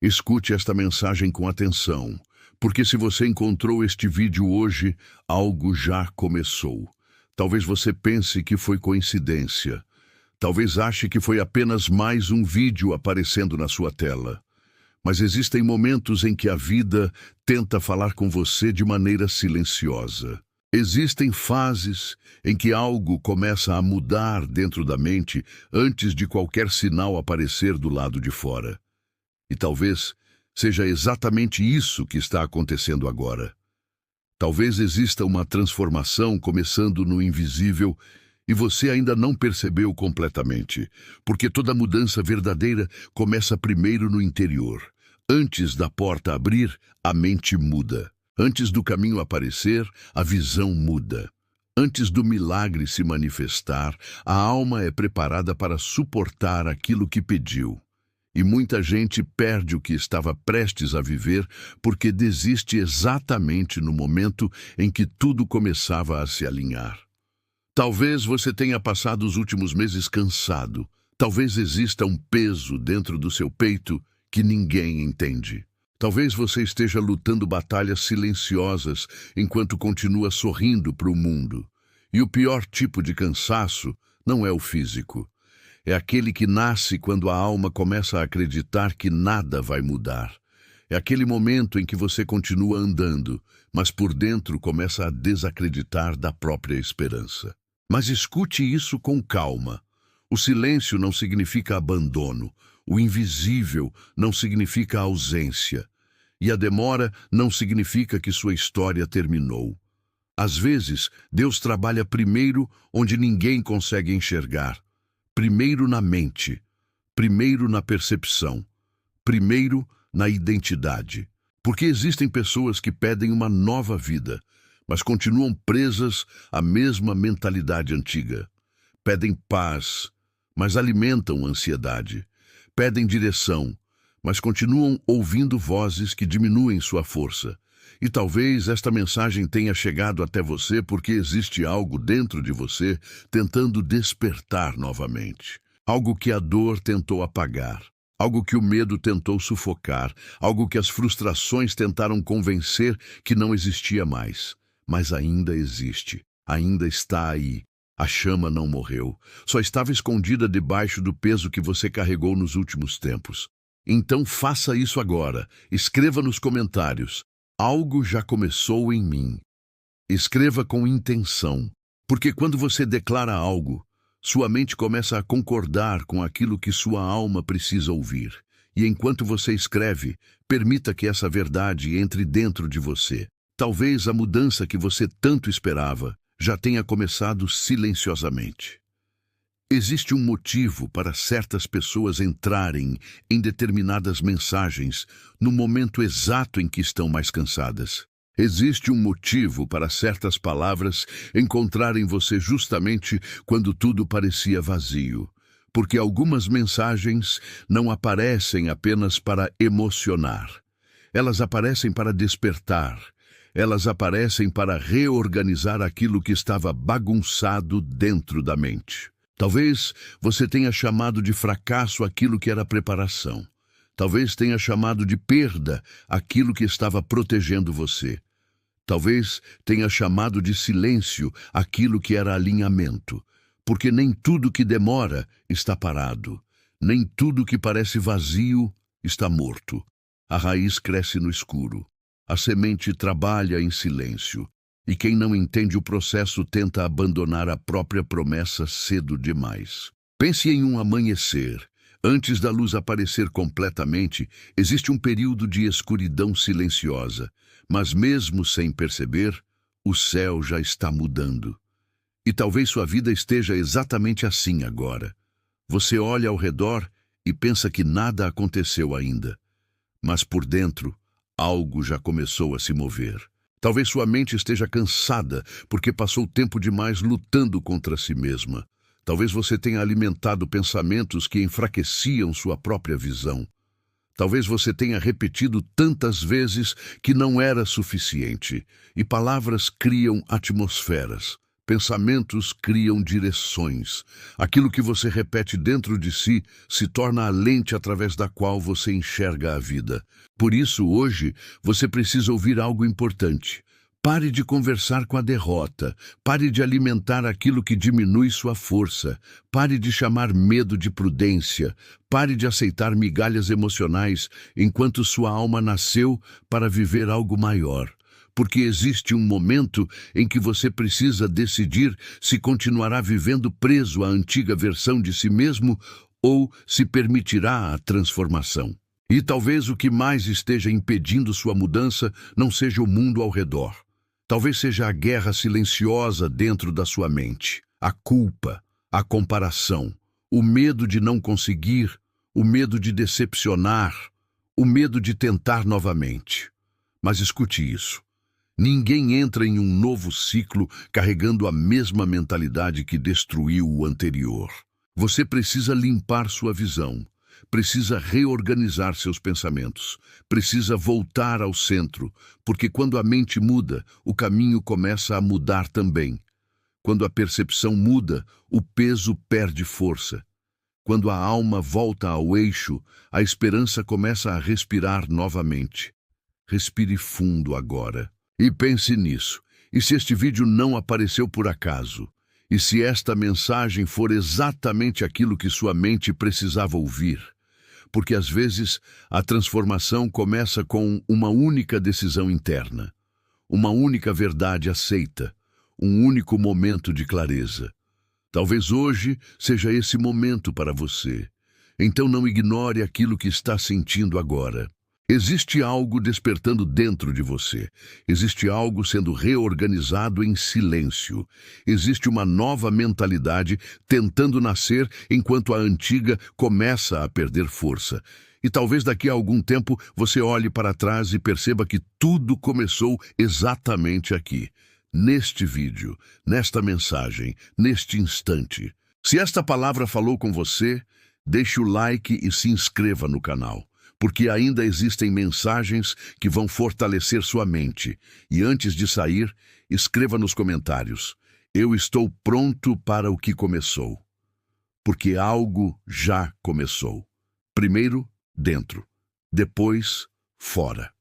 Escute esta mensagem com atenção, porque se você encontrou este vídeo hoje, algo já começou. Talvez você pense que foi coincidência. Talvez ache que foi apenas mais um vídeo aparecendo na sua tela. Mas existem momentos em que a vida tenta falar com você de maneira silenciosa. Existem fases em que algo começa a mudar dentro da mente antes de qualquer sinal aparecer do lado de fora. E talvez seja exatamente isso que está acontecendo agora. Talvez exista uma transformação começando no invisível e você ainda não percebeu completamente, porque toda mudança verdadeira começa primeiro no interior. Antes da porta abrir, a mente muda. Antes do caminho aparecer, a visão muda. Antes do milagre se manifestar, a alma é preparada para suportar aquilo que pediu. E muita gente perde o que estava prestes a viver porque desiste exatamente no momento em que tudo começava a se alinhar. Talvez você tenha passado os últimos meses cansado. Talvez exista um peso dentro do seu peito que ninguém entende. Talvez você esteja lutando batalhas silenciosas enquanto continua sorrindo para o mundo. E o pior tipo de cansaço não é o físico. É aquele que nasce quando a alma começa a acreditar que nada vai mudar. É aquele momento em que você continua andando, mas por dentro começa a desacreditar da própria esperança. Mas escute isso com calma. O silêncio não significa abandono. O invisível não significa ausência. E a demora não significa que sua história terminou. Às vezes, Deus trabalha primeiro onde ninguém consegue enxergar. Primeiro na mente, primeiro na percepção, primeiro na identidade. Porque existem pessoas que pedem uma nova vida, mas continuam presas à mesma mentalidade antiga. Pedem paz, mas alimentam ansiedade. Pedem direção, mas continuam ouvindo vozes que diminuem sua força. E talvez esta mensagem tenha chegado até você porque existe algo dentro de você tentando despertar novamente. Algo que a dor tentou apagar. Algo que o medo tentou sufocar. Algo que as frustrações tentaram convencer que não existia mais. Mas ainda existe. Ainda está aí. A chama não morreu. Só estava escondida debaixo do peso que você carregou nos últimos tempos. Então faça isso agora. Escreva nos comentários. Algo já começou em mim. Escreva com intenção, porque quando você declara algo, sua mente começa a concordar com aquilo que sua alma precisa ouvir. E enquanto você escreve, permita que essa verdade entre dentro de você. Talvez a mudança que você tanto esperava já tenha começado silenciosamente. Existe um motivo para certas pessoas entrarem em determinadas mensagens no momento exato em que estão mais cansadas. Existe um motivo para certas palavras encontrarem você justamente quando tudo parecia vazio. Porque algumas mensagens não aparecem apenas para emocionar. Elas aparecem para despertar. Elas aparecem para reorganizar aquilo que estava bagunçado dentro da mente. Talvez você tenha chamado de fracasso aquilo que era preparação. Talvez tenha chamado de perda aquilo que estava protegendo você. Talvez tenha chamado de silêncio aquilo que era alinhamento. Porque nem tudo que demora está parado. Nem tudo que parece vazio está morto. A raiz cresce no escuro. A semente trabalha em silêncio. E quem não entende o processo tenta abandonar a própria promessa cedo demais. Pense em um amanhecer. Antes da luz aparecer completamente, existe um período de escuridão silenciosa. Mas mesmo sem perceber, o céu já está mudando. E talvez sua vida esteja exatamente assim agora. Você olha ao redor e pensa que nada aconteceu ainda. Mas por dentro, algo já começou a se mover. Talvez sua mente esteja cansada porque passou tempo demais lutando contra si mesma. Talvez você tenha alimentado pensamentos que enfraqueciam sua própria visão. Talvez você tenha repetido tantas vezes que não era suficiente. E palavras criam atmosferas. Pensamentos criam direções. Aquilo que você repete dentro de si se torna a lente através da qual você enxerga a vida. Por isso, hoje, você precisa ouvir algo importante. Pare de conversar com a derrota. Pare de alimentar aquilo que diminui sua força. Pare de chamar medo de prudência. Pare de aceitar migalhas emocionais enquanto sua alma nasceu para viver algo maior. Porque existe um momento em que você precisa decidir se continuará vivendo preso à antiga versão de si mesmo ou se permitirá a transformação. E talvez o que mais esteja impedindo sua mudança não seja o mundo ao redor. Talvez seja a guerra silenciosa dentro da sua mente, a culpa, a comparação, o medo de não conseguir, o medo de decepcionar, o medo de tentar novamente. Mas escute isso. Ninguém entra em um novo ciclo carregando a mesma mentalidade que destruiu o anterior. Você precisa limpar sua visão, precisa reorganizar seus pensamentos, precisa voltar ao centro, porque quando a mente muda, o caminho começa a mudar também. Quando a percepção muda, o peso perde força. Quando a alma volta ao eixo, a esperança começa a respirar novamente. Respire fundo agora. E pense nisso. E se este vídeo não apareceu por acaso? E se esta mensagem for exatamente aquilo que sua mente precisava ouvir? Porque às vezes a transformação começa com uma única decisão interna, uma única verdade aceita, um único momento de clareza. Talvez hoje seja esse momento para você. Então não ignore aquilo que está sentindo agora. Existe algo despertando dentro de você. Existe algo sendo reorganizado em silêncio. Existe uma nova mentalidade tentando nascer enquanto a antiga começa a perder força. E talvez daqui a algum tempo você olhe para trás e perceba que tudo começou exatamente aqui, neste vídeo, nesta mensagem, neste instante. Se esta palavra falou com você, deixe o like e se inscreva no canal. Porque ainda existem mensagens que vão fortalecer sua mente. E antes de sair, escreva nos comentários: eu estou pronto para o que começou. Porque algo já começou. Primeiro, dentro. Depois, fora.